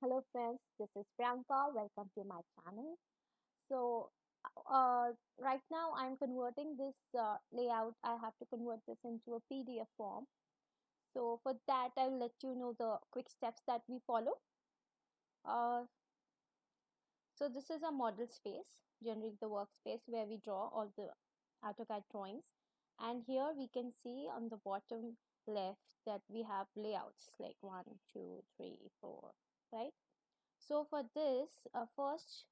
Hello friends, this is Priyanka. Welcome to my channel. So right now I'm converting this layout. I have to convert this into a PDF form. So for that I'll let you know the quick steps that we follow. Uh, so this is a model space, generally the workspace where we draw all the AutoCAD drawings. And here we can see on the bottom left that we have layouts like 1, 2, 3, 4, right? So for this, first,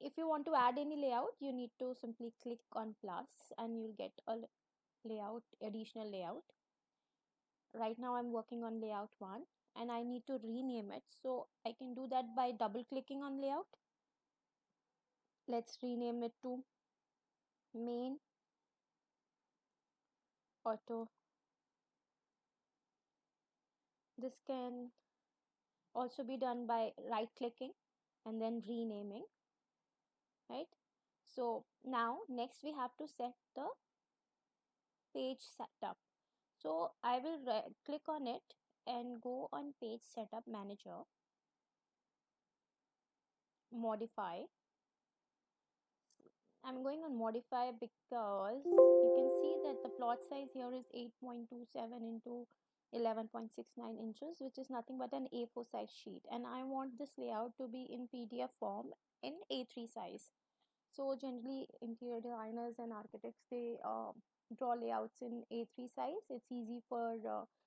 if you want to add any layout, you need to simply click on plus and you'll get a layout, additional layout. Right now I'm working on layout 1 and I need to rename it. So I can do that by double clicking on layout. Let's rename it to main auto. This can also be done by right clicking and then renaming, right? So now next we have to set the page setup. So I will click on it and go on page setup manager, modify. I'm going on modify because you can see that the plot size here is 8.27 into 11.69 inches, which is nothing but an A4 size sheet, and I want this layout to be in PDF form in A3 size. So generally interior designers and architects, they draw layouts in A3 size. It's easy for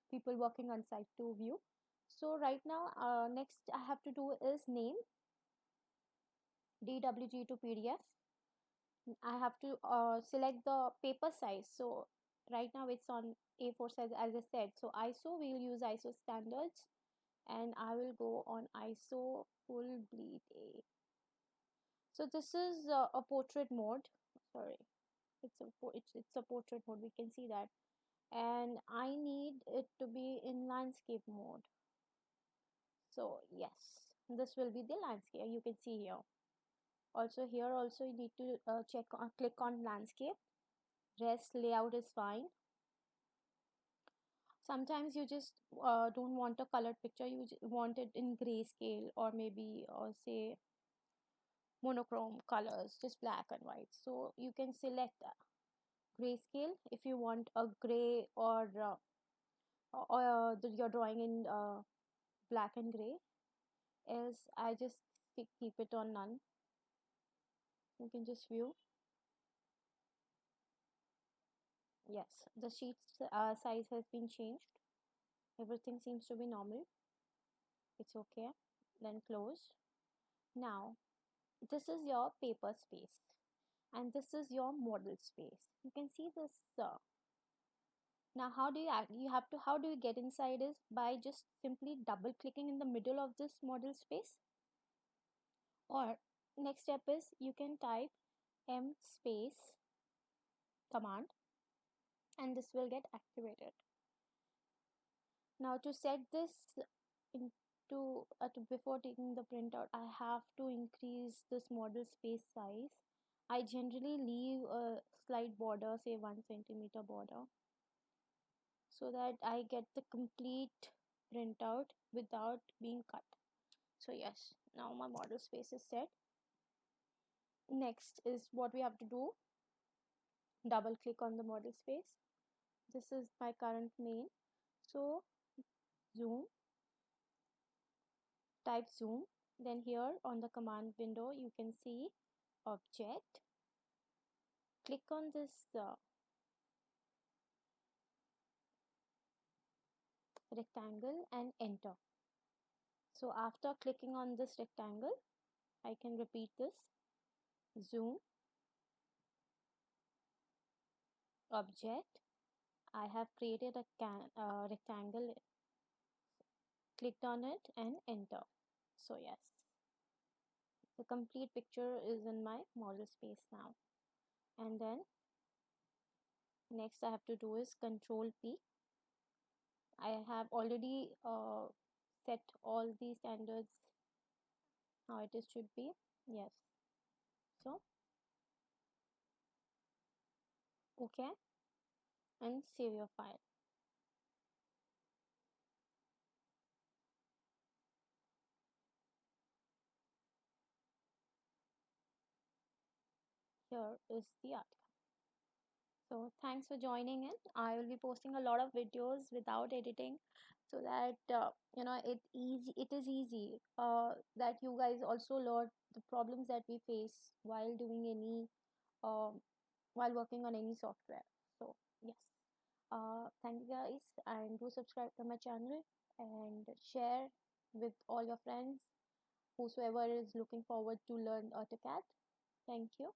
people working on site to view. So right now next I have to do is name DWG to PDF. I have to select the paper size. So right now it's on A4 size as I said. So ISO, we'll use ISO standards and I will go on ISO full bleed A. So this is a portrait mode. Sorry, it's a portrait mode. We can see that, and I need it to be in landscape mode. So yes, this will be the landscape. You can see here. Also here also you need to click on landscape. Rest layout is fine. Sometimes you just don't want a colored picture. You want it in grayscale or maybe say monochrome colors, just black and white. So you can select grayscale if you want a gray or you're drawing in black and gray. Else I just keep it on none. You can just view. Yes, the sheet size has been changed. Everything seems to be normal. It's okay. Then close. Now this is your paper space and this is your model space. You can see this. Now how do you act? You have to, how do you get inside is by just simply double clicking in the middle of this model space, or next step is you can type MSPACE command and this will get activated. Now to set this into before taking the printout, I have to increase this model space size. I generally leave a slight border, say 1 centimeter border, so that I get the complete printout without being cut. So yes, now my model space is set. Next is what we have to do. Double click on the model space. This is my current main. So zoom, type zoom. Then here on the command window, you can see object. Click on this rectangle and enter. So after clicking on this rectangle, I can repeat this. Zoom, object. I have created a rectangle, clicked on it and enter. So yes, the complete picture is in my model space now. And then next I have to do is Control P. I have already set all the standards how it is should be. Yes. So okay, and save your file. here is the outcome. So thanks for joining in. I will be posting a lot of videos without editing, so that it is easy, that you guys also learn the problems that we face while doing any um, while working on any software. So yes, thank you guys, and do subscribe to my channel and share with all your friends, whosoever is looking forward to learn AutoCAD. Thank you.